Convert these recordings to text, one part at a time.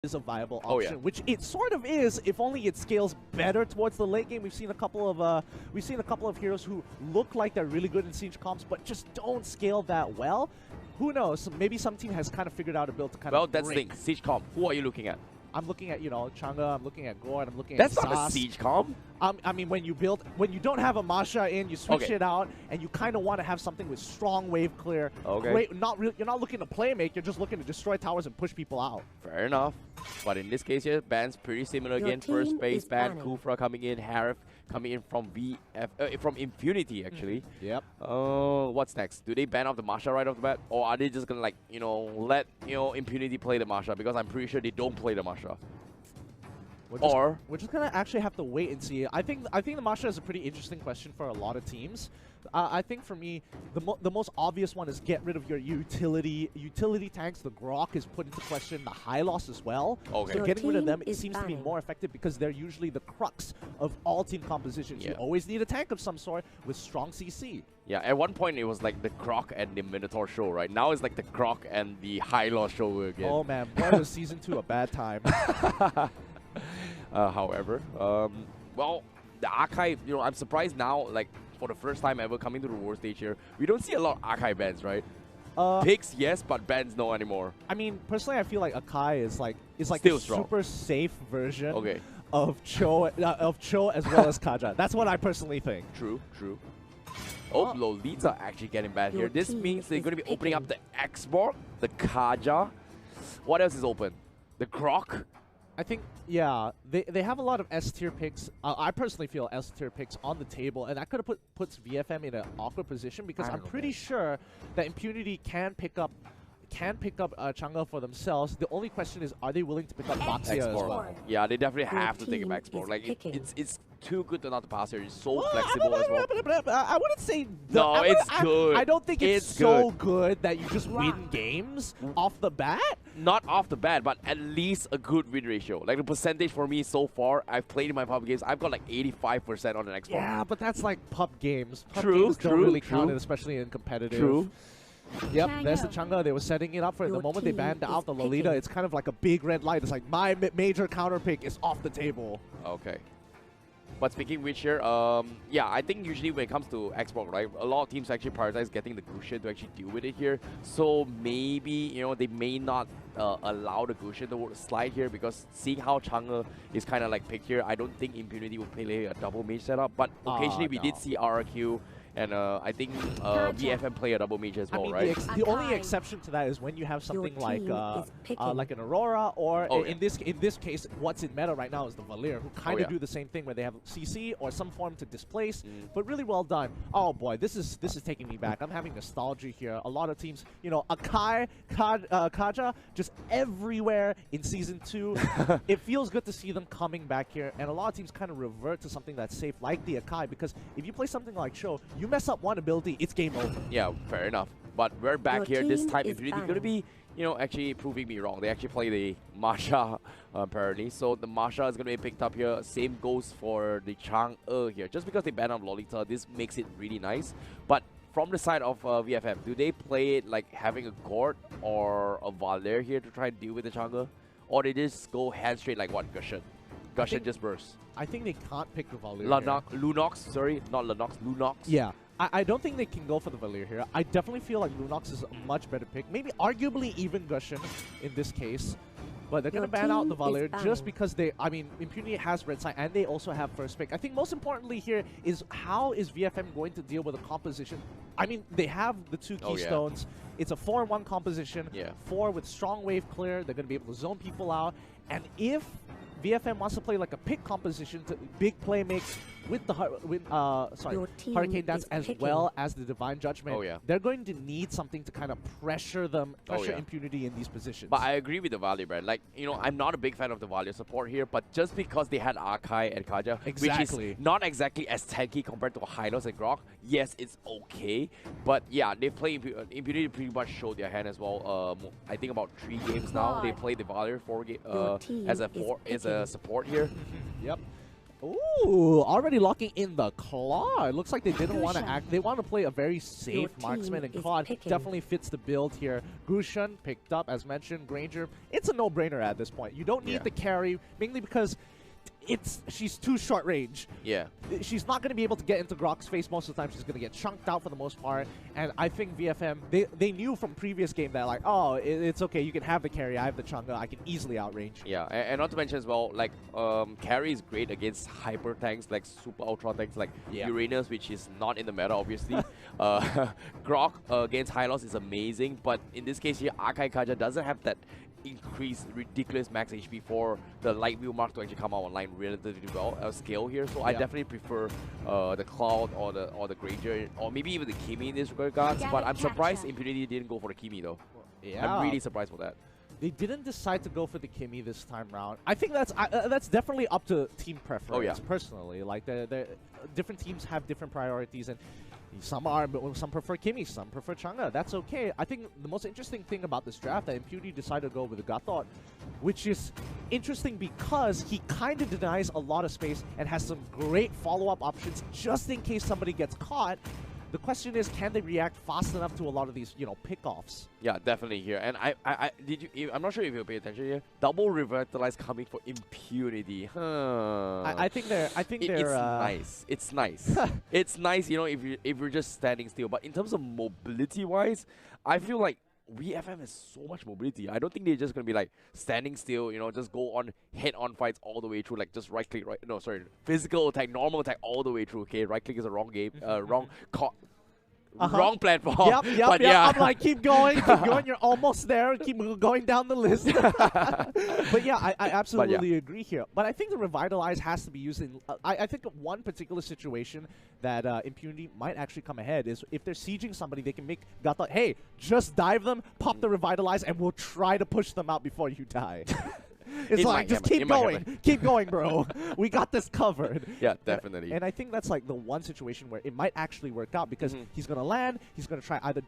is a viable option, which it sort of is, if only it scales better towards the late game. We've seen a couple of heroes who look like they're really good in siege comps, but just don't scale that well. Who knows? Maybe some team has kind of figured out a build to kind of. Well, that's the thing. Siege comp. Who are you looking at? I'm looking at, Chang'e, I'm looking at Gord, I'm looking that's at That's not a siege comp. I mean, when you don't have a Masha in, you switch it out, and you kind of want to have something with strong wave clear. Okay. You're not looking to play make, you're just looking to destroy towers and push people out. Fair enough. But in this case here, ban's pretty similar again. First base ban, Kufra coming in, Harif coming in from from Impunity actually. Yep. What's next? Do they ban off the Masha right off the bat, or are they just gonna let Impunity play the Masha? Because I'm pretty sure they don't play the Masha. We're just gonna actually have to wait and see. I think the Masha is a pretty interesting question for a lot of teams. I think for me, the most obvious one is get rid of your utility tanks. The Grok is put into question. The high loss as well. Okay. So getting rid of them, it seems to be more effective because they're usually the crux of all team compositions. You always need a tank of some sort with strong CC. Yeah, at one point it was like the Grok and the Minotaur show, right? Now it's like the Grok and the high loss show again. Oh man, boy, was Season 2 a bad time. However, well, the archive, I'm surprised now, like, for the first time ever coming to the war stage here, we don't see a lot of archive bans, right? Picks, yes, but bans no anymore. I mean, personally, I feel like Akai is like still a strong. super safe version of Cho as well as Kaja. That's what I personally think. True. Oh, Lolita actually getting banned here. This means they're going to be opening up the Xborg, the Kaja. What else is open? The Grok? I think, yeah, they have a lot of S-tier picks. I personally feel S-tier picks on the table, and that could have puts VFM in an awkward position because I'm pretty sure that Impunity can pick up Chang'e for themselves. The only question is, are they willing to pick up Baxia as well? Yeah, they definitely have to take a Xborg. Like, it's too good to not to pass here. It's so flexible as well. I wouldn't say... it's good. I don't think it's so good that you just win games off the bat. Not off the bat, but at least a good win ratio. Like, the percentage for me so far, I've played in my pub games, I've got like 85% on an Xborg. Yeah, but that's like pub games. Pub games don't really count, especially in competitive. True. Yep, there's the Chang'e. They were setting it up for it. The moment they banned out the Lolita, it's kind of like a big red light. It's like, my major counter pick is off the table. Okay. But speaking of which here, yeah, I think usually when it comes to Xbox, right, a lot of teams actually prioritize getting the Gusion to actually deal with it here. So maybe, they may not allow the Gusion to slide here because seeing how Chang'e is kind of like picked here, I don't think Impunity will play a double mage setup. But occasionally we did see RRQ. And I think VFM play a double mage as well, right? The only exception to that is when you have something like an Aurora, or in this case, what's in meta right now is the Valir, who kind of do the same thing where they have CC or some form to displace, but really well done. Oh boy, this is taking me back. I'm having nostalgia here. A lot of teams, Akai, Kaja, just everywhere in Season 2. It feels good to see them coming back here, and a lot of teams kind of revert to something that's safe, like the Akai, because if you play something like Cho, you mess up one ability, it's game over. Yeah, fair enough. But we're back here. This time, Impunity going to be, actually proving me wrong. They actually play the Masha, apparently. So the Masha is going to be picked up here. Same goes for the Chang'e here. Just because they ban on Lolita, this makes it really nice. But from the side of VFM, do they play it like having a Gord or a Valer here to try and deal with the Chang'e? Or they just go hand straight like what, Gusion? Gusion just bursts. I think they can't pick the Valir. Lunox, sorry, not Lunox, Lunox. Yeah, I don't think they can go for the Valir here. I definitely feel like Lunox is a much better pick. Maybe arguably even Gusion in this case. But they're going to ban out the Valir just because Impunity has red side and they also have first pick. I think most importantly here is how is VFM going to deal with the composition? I mean, they have the two keystones. It's a 4-in-1 composition. 4 with strong wave clear. They're going to be able to zone people out. And if VFM wants to play like a pick composition to big play makes with the Hurricane Dance as well as the Divine Judgment. They're going to need something to kind of pressure Impunity in these positions. But I agree with the Valir, brand. Like, I'm not a big fan of the Valir support here, but just because they had Arkai and Kaja, which is not exactly as tanky compared to Hylos and Grok, yes, it's okay. But yeah, they play Impunity pretty much showed their hand as well. I think about 3 games now. They play the Valir as a support here. Yep. Ooh, already locking in the claw. It looks like they didn't want to act. They want to play a very safe marksman, and claw definitely fits the build here. Gusion picked up, as mentioned. Granger, it's a no-brainer at this point. You don't need the carry, mainly because she's too short range. Yeah. She's not going to be able to get into Grok's face most of the time. She's going to get chunked out for the most part. And I think VFM, they knew from previous game that like, oh, it's okay. You can have the carry. I have the Chang'e. I can easily outrange. Yeah, and not to mention as well, like, carry is great against hyper tanks, like super ultra tanks, like Uranus, which is not in the meta, obviously. Grok against Hylos is amazing, but in this case here, Akai Kaja doesn't have that increased ridiculous max HP for the light wheel mark to actually come out online relatively well scale here. So I definitely prefer the Cloud or the Granger, or maybe even the Kimi in this regards. But I'm surprised Impunity didn't go for the Kimi though. Yeah, I'm really surprised for that. They didn't decide to go for the Kimi this time round. I think that's definitely up to team preference. Personally, like different teams have different priorities, and some prefer Kimi, some prefer Chang'e. That's okay. I think the most interesting thing about this draft that Impunity decided to go with the Gathot, which is interesting because he kind of denies a lot of space and has some great follow-up options just in case somebody gets caught. The question is, can they react fast enough to a lot of these, pickoffs? Yeah, definitely here. And I'm not sure if you pay attention here. Double revitalize coming for Impunity. I think they're. It's nice. It's nice. It's nice, if you're just standing still. But in terms of mobility-wise, I feel like VFM has so much mobility. I don't think they're just gonna be like standing still, just go on head-on fights all the way through, like just right-click, physical attack, normal attack all the way through. Okay, right-click is a wrong game, wrong platform. Yep. I'm like, keep going. You're almost there. Keep going down the list. But yeah, I absolutely agree here. But I think the Revitalize has to be used in. I think one particular situation that Impunity might actually come ahead is if they're sieging somebody, they can make Gata, hey, just dive them, pop the Revitalize, and we'll try to push them out before you die. It's like, just keep going. Keep going, bro. We got this covered. Yeah, definitely. And I think that's like the one situation where it might actually work out because he's going to land, he's going to try either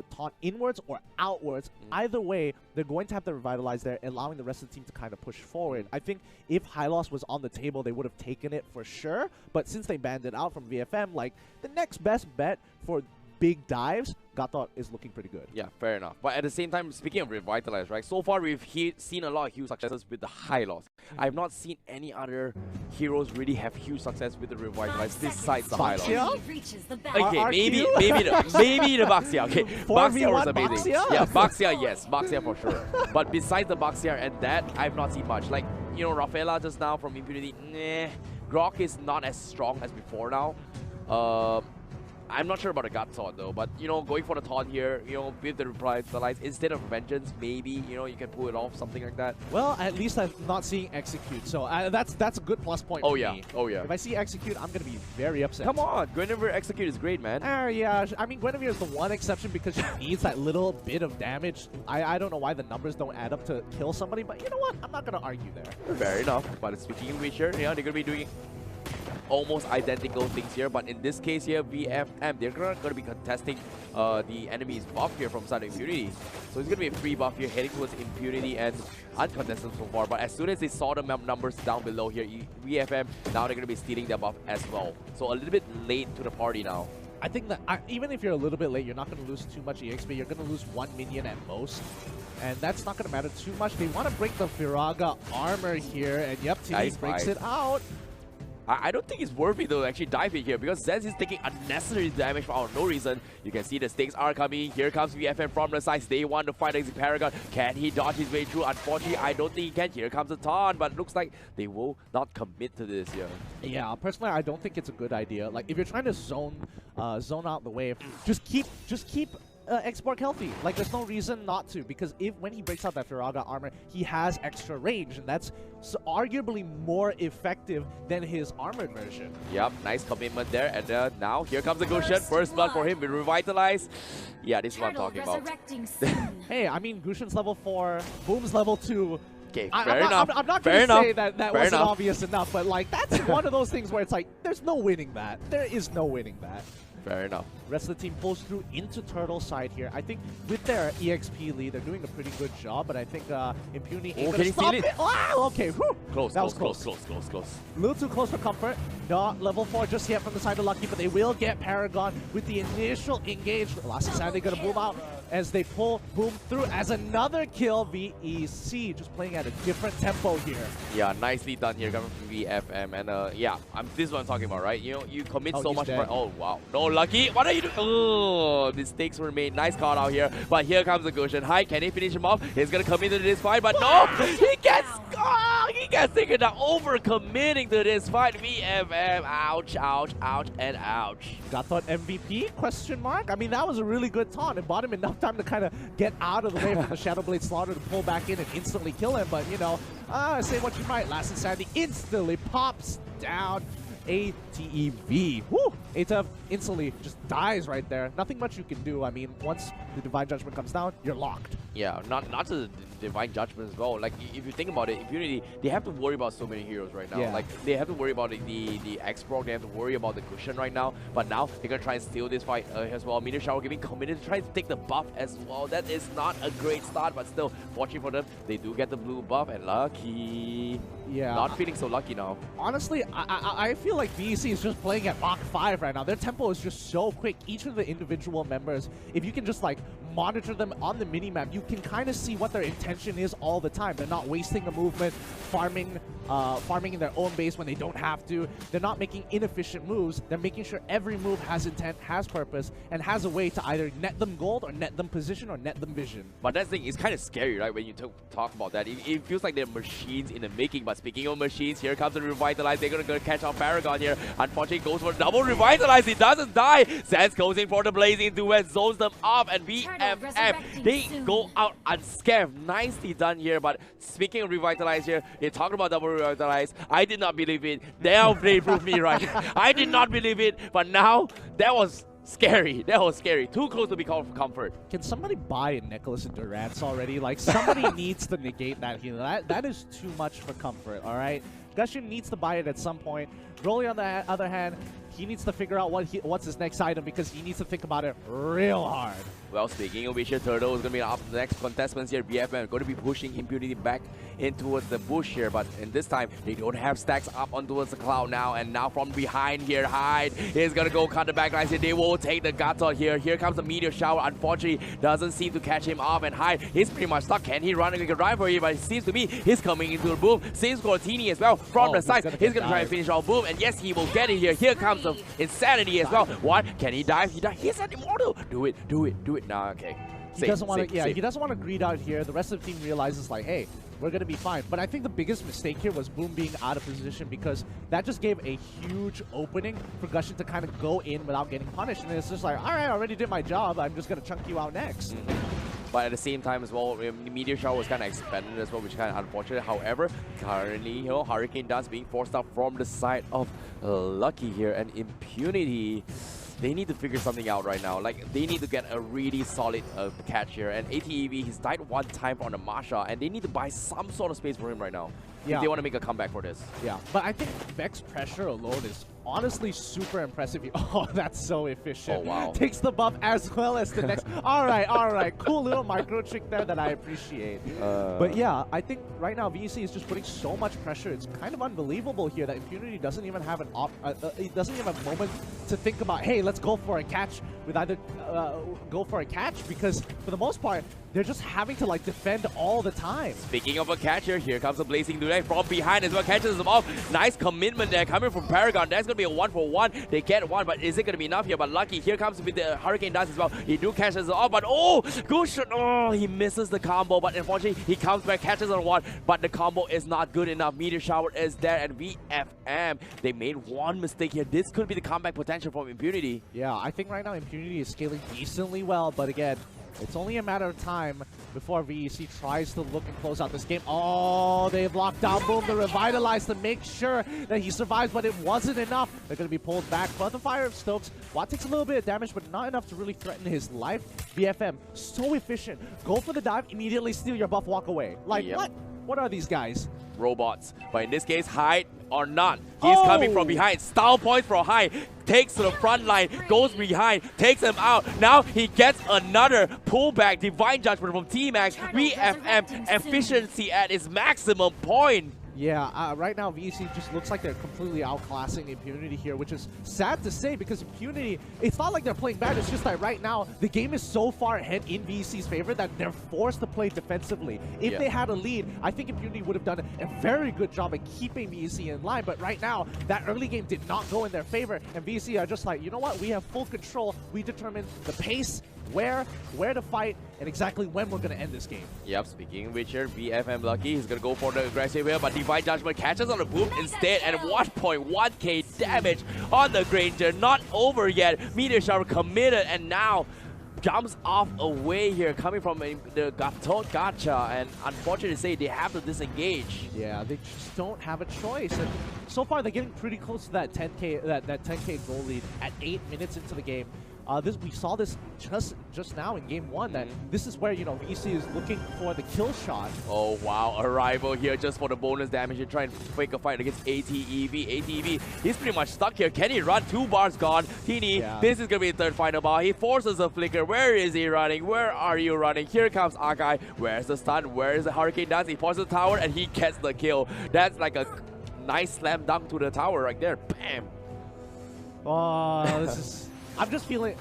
taunt inwards or outwards. Either way, they're going to have to revitalize there, allowing the rest of the team to kind of push forward. I think if Hylos was on the table, they would have taken it for sure. But since they banned it out from VFM, like, the next best bet for big dives, Gatot is looking pretty good. Yeah, fair enough. But at the same time, speaking of Revitalize, right? So far, we've seen a lot of huge successes with the Hylos. I've not seen any other heroes really have huge success with the Revitalize besides the Hylos. Okay, maybe the Baxia. Okay, Baxia was amazing. Yeah, Baxia, yes. Baxia for sure. But besides the Baxia and that, I've not seen much. Like, Rafaela just now from Impunity, Grok is not as strong as before now. I'm not sure about the gut taunt though, but going for the taunt here, with the Revitalize instead of Vengeance, maybe you can pull it off, something like that. Well, at least I'm not seeing Execute, so that's a good plus point. For me. Oh yeah. If I see Execute, I'm gonna be very upset. Come on, Guinevere Execute is great, man. Yeah, I mean Guinevere is the one exception because she needs that little bit of damage. I don't know why the numbers don't add up to kill somebody, but you know what? I'm not gonna argue there. Fair enough. But speaking of which, here, they're gonna be doing almost identical things here, but in this case here, VFM, they're going to be contesting the enemy's buff here from side of Impunity. So it's going to be a free buff here, heading towards Impunity and uncontested so far. But as soon as they saw the numbers down below here, VFM, now they're going to be stealing their buff as well. So a little bit late to the party now. I think that even if you're a little bit late, you're not going to lose too much EXP. You're going to lose 1 minion at most. And that's not going to matter too much. They want to break the Firaga armor here. And yep, Timmy breaks it out. I don't think it's worth it though to actually dive in here because Zenz is taking unnecessary damage for no reason. You can see the stakes are coming. Here comes VFM from the side. They want to fight against Paragon. Can he dodge his way through? Unfortunately, I don't think he can. Here comes a taunt, but it looks like they will not commit to this here. Yeah, personally, I don't think it's a good idea. Like, if you're trying to zone out the wave, just keep Export healthy. Like, there's no reason not to, because when he breaks out that Firaga armor, he has extra range, and that's arguably more effective than his armored version. Yep, nice commitment there, and now here comes the Gusion. First blood for him, we revitalize. Yeah, this is what I'm talking about. Hey, I mean, Gusion's level 4, Boom's level 2. Okay, fair enough. I'm not going to say that wasn't obvious enough, but like, that's one of those things where it's like, there's no winning that. There is no winning that. Fair enough. Rest of the team pulls through into Turtle side here. I think with their EXP lead, they're doing a pretty good job, but I think Impunity ain't gonna stop it. Oh, okay, whew. Close. A little too close for comfort. Not level 4 just yet from the side of Lucky, but they will get Paragon with the initial engage. Last side, they're gonna move out as they pull Boom through as another kill. VEC just playing at a different tempo here. Yeah, nicely done here coming from VFM. And yeah, this is what I'm talking about, right? You know, you commit so much. Oh, wow. No, Lucky. What are you doing? Oh, mistakes were made. Nice call out here. But here comes the Gushin. Hi, can he finish him off? He's going to come into this fight, but no! He gets taken down. Over-committing to this fight. VFM. Ouch, ouch, ouch, and ouch. Got thought MVP? Question mark? I mean, that was a really good taunt. It bought him enough time to kind of get out of the way from the Shadow Blade Slaughter to pull back in and instantly kill him. But, you know, say what you might. Last Insanity instantly pops down. ATEV. Woo! ATEV instantly just dies right there. Nothing much you can do. I mean, once the Divine Judgment comes down, you're locked. Yeah, not the Divine Judgment as well. Like, if you think about it, Impunity, they have to worry about so many heroes right now. Yeah. Like, they have to worry about the X-Proc, they have to worry about the Cushion right now. But now, they're going to try and steal this fight as well. Meteor Shower getting committed to try to take the buff as well. That is not a great start, but still, fortunate for them, they do get the blue buff, and Lucky. Yeah. Not feeling so lucky now. Honestly, I feel like VEC is just playing at Mach 5 right now. Their tempo is just so quick. Each of the individual members, if you can just like monitor them on the minimap, you can kind of see what their intention is all the time. They're not wasting a movement, farming in their own base when they don't have to. They're not making inefficient moves. They're making sure every move has intent, has purpose, and has a way to either net them gold or net them position or net them vision. But that thing is kind of scary, right? When you talk about that, it feels like they're machines in the making. But speaking of machines, here comes the Revitalize. They're gonna catch out Paragon here. Unfortunately, goes for double Revitalize. He doesn't die. Sans goes in for the Blazing Duet, zones them off, and VFM, they go out unscathed. Nicely done here. But speaking of Revitalize here, they talked about double Revitalize. I did not believe it. Now they proved me right. I did not believe it, but now that was scary. That was scary. Too close to be called for comfort. Can somebody buy a Nicholas and Durant's already? Like, somebody needs to negate that healing. That is too much for comfort, all right? Gushin needs to buy it at some point. Broly, on the other hand, he needs to figure out what's his next item because he needs to think about it real hard. Well, speaking of which, Turtle is going to be up the next contestants here. BFM going to be pushing Impunity back in towards the bush here, but in this time, they don't have stacks up on towards the cloud now, and now from behind here, Hyde is going to go cut the back lines here. They will take the guts out here. Here comes the Meteor Shower. Unfortunately, doesn't seem to catch him off, and Hyde is pretty much stuck. Can he run a quick drive for you? But it seems to me he's coming into the Boom. Same score Teeny as well from the side. He's going to try and finish off Boom, and yes, he will get it here. Here comes the Insanity as well. What? Can he dive? He dives. He's an immortal. Do it. Nah, okay. He doesn't want to. Yeah, he doesn't want to greed out here. The rest of the team realizes like, hey, we're gonna be fine. But I think the biggest mistake here was Boom being out of position because that just gave a huge opening for Gushin to kind of go in without getting punished. And it's just like, all right, I already did my job. I'm just gonna chunk you out next. But at the same time as well, the Meteor Shower was kind of expanded as well, which is kind of unfortunate. However, currently, you know, Hurricane Dance being forced out from the side of Lucky here, and Impunity. They need to figure something out right now. Like, they need to get a really solid catch here. And ATEV, he's died one time on the Masha, and they need to buy some sort of space for him right now. If they want to make a comeback for this. Yeah, but I think Vex pressure alone is honestly super impressive. Oh, that's so efficient. Oh, wow. Takes the buff as well as the next. All right. Cool little micro trick there that I appreciate. But yeah, I think right now VEC is just putting so much pressure. It's kind of unbelievable here that Impunity doesn't even have an it doesn't even have a moment to think about, hey, let's go for a catch with either go for a catch, because for the most part, they're just having to like defend all the time. Speaking of a catcher, here comes the Blazing Duet from behind as well. Catches them off. Nice commitment there coming from Paragon. That's going to be a 1-for-1. They get one, but is it going to be enough here? But Lucky, here comes with the Hurricane Dance as well. He do catches it off, but oh, good shot. Oh, he misses the combo, but unfortunately, he comes back, catches on one, but the combo is not good enough. Meteor Shower is there, and VFM, they made one mistake here. This could be the comeback potential from Impunity. Yeah, I think right now Impunity is scaling decently well, but again, it's only a matter of time before VEC tries to look and close out this game. Oh, they've locked down Boom to revitalize to make sure that he survives, but it wasn't enough. They're going to be pulled back. But the Fire of Stokes, Watt takes a little bit of damage, but not enough to really threaten his life. BFM, so efficient. Go for the dive, immediately steal your buff, walk away. Like, what? What are these guys? Robots. But in this case, Hyde or not. He's coming from behind. Style points for Hyde. Takes to the front line, goes behind, takes him out. Now he gets another pullback. Divine Judgment from T-Max. VFM efficiency at its maximum point. Yeah, right now VEC just looks like they're completely outclassing Impunity here, which is sad to say because Impunity, it's not like they're playing bad, it's just that right now the game is so far ahead in VEC's favor that they're forced to play defensively. If they had a lead, I think Impunity would have done a very good job at keeping VEC in line, but right now, that early game did not go in their favor, and VEC are just like, you know what, we have full control, we determine the pace, where to fight, and exactly when we're going to end this game. Yep, speaking of which here, VFM lucky. He's going to go for the aggressive here, but Divine Judgment catches on the boom instead, and 1.1k damage on the Granger. Not over yet. Meteor Shower committed, and now jumps off away here, coming from the Gacha, and unfortunately to say, they have to disengage. Yeah, they just don't have a choice. And so far, they're getting pretty close to that 10k that 10k goal lead at 8 minutes into the game. We saw this just now in game 1 that this is where, you know, VEC is looking for the kill shot. Oh wow, Arrival here just for the bonus damage and try and fake a fight against ATEV. ATEV, he's pretty much stuck here. Can he run? 2 bars gone. Teeny, this is gonna be the third final bar. He forces a flicker. Where is he running? Where are you running? Here comes Argai. Where's the stun? Where is the Hurricane Dance? He forces the tower and he gets the kill. That's like a nice slam dunk to the tower right there. Bam. Oh, this is. I'm just feeling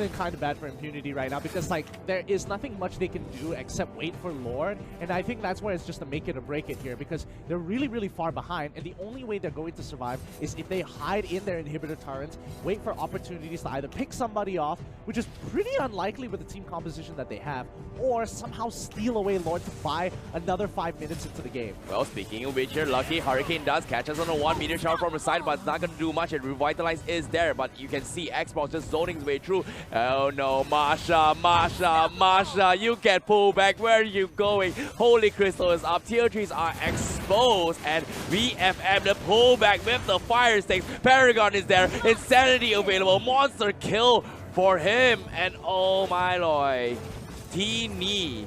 kind of bad for Impunity right now because like there is nothing much they can do except wait for Lord, and I think that's where it's just to make it or break it here because they're really far behind, and the only way they're going to survive is if they hide in their inhibitor turrets, wait for opportunities to either pick somebody off, which is pretty unlikely with the team composition that they have, or somehow steal away Lord to buy another 5 minutes into the game. Well, speaking of which here, lucky Hurricane does catch us on a 1 meter shower from the side, but it's not going to do much, and Revitalize is there, but you can see Xbox just zoning his way through. Oh no, Masha, you get pulled back. Where are you going? Holy Crystal is up. Tier 3s are exposed, and VFM the pullback with the fire stakes. Paragon is there. Insanity available. Monster kill for him, and oh my lord. Teeny.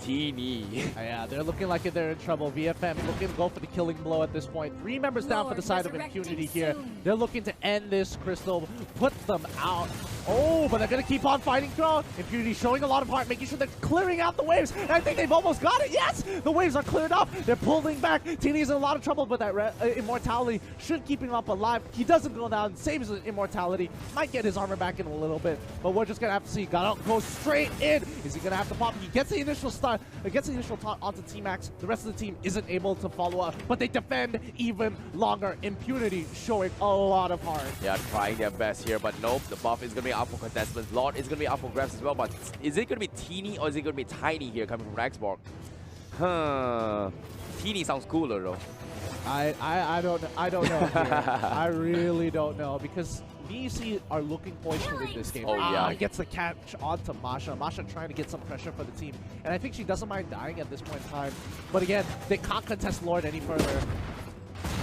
Yeah, they're looking like they're in trouble. VFM looking to go for the killing blow at this point. 3 members down for the side of Impunity here. They're looking to end this Crystal, put them out. Oh, but they're going to keep on fighting through. Impunity showing a lot of heart, making sure they're clearing out the waves. And I think they've almost got it. Yes, the waves are cleared up. They're pulling back. Teeny's in a lot of trouble, but that immortality should keep him up alive. He doesn't go down, saves his immortality. Might get his armor back in a little bit, but we're just going to have to see. Gotta go straight in. Is he going to have to pop? He gets the initial stun. Gets the initial taunt onto T-Max. The rest of the team isn't able to follow up, but they defend even longer. Impunity showing a lot of heart. Yeah, trying their best here, but nope. The buff is going to be up for contestants. Lord is going to be up for grabs as well, but is it going to be Teeny or is it going to be Tiny here coming from Xbox? Huh. Teeny sounds cooler though. I don't know here. I really don't know because VEC are looking poised to win this game. Oh yeah. Gets the catch onto Masha. Masha trying to get some pressure for the team. And I think she doesn't mind dying at this point in time. But again, they can't contest Lord any further.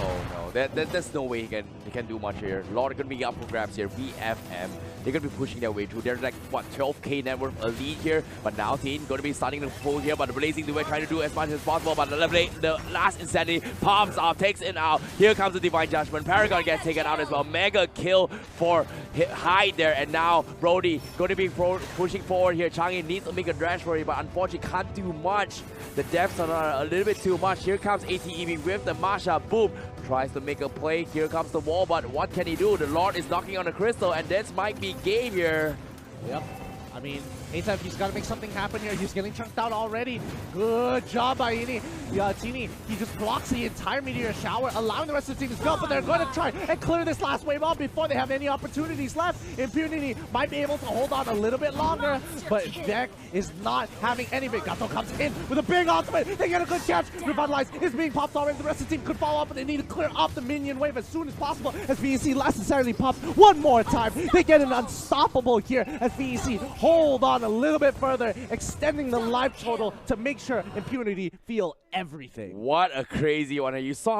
Oh no, there's no way he can do much here. Lord gonna be up for grabs here. VFM, they're gonna be pushing their way through. They're like what 12k net worth a lead here, but now Teen gonna be starting to pull here. But the Blazing Duet trying to do as much as possible. But the last Insanity pops off, takes it out. Here comes the Divine Judgment. Paragon gets taken out as well. Mega kill for Hyde there, and now Brody gonna be pushing forward here. Changi needs to make a dash for it, but unfortunately can't do much. The deaths are a little bit too much. Here comes ATEV with the Masha. Boom. Tries to make a play. Here comes the wall, but what can he do? The Lord is knocking on the Crystal, and this might be game here. Yep. I mean, anytime he's got to make something happen here. He's getting chunked out already. Good job by Tini. He just blocks the entire meteor shower, allowing the rest of the team to go, but they're going to try and clear this last wave off before they have any opportunities left. Impunity might be able to hold on a little bit longer, but Deck is not having any of it. Gato comes in with a big ultimate. They get a good catch. Revitalize is being popped already. The rest of the team could follow up, but they need to clear off the minion wave as soon as possible as VEC last insanity pops one more time. They get an unstoppable here as VEC hold on a little bit further, extending the life total to make sure Impunity feel everything. What a crazy one. You saw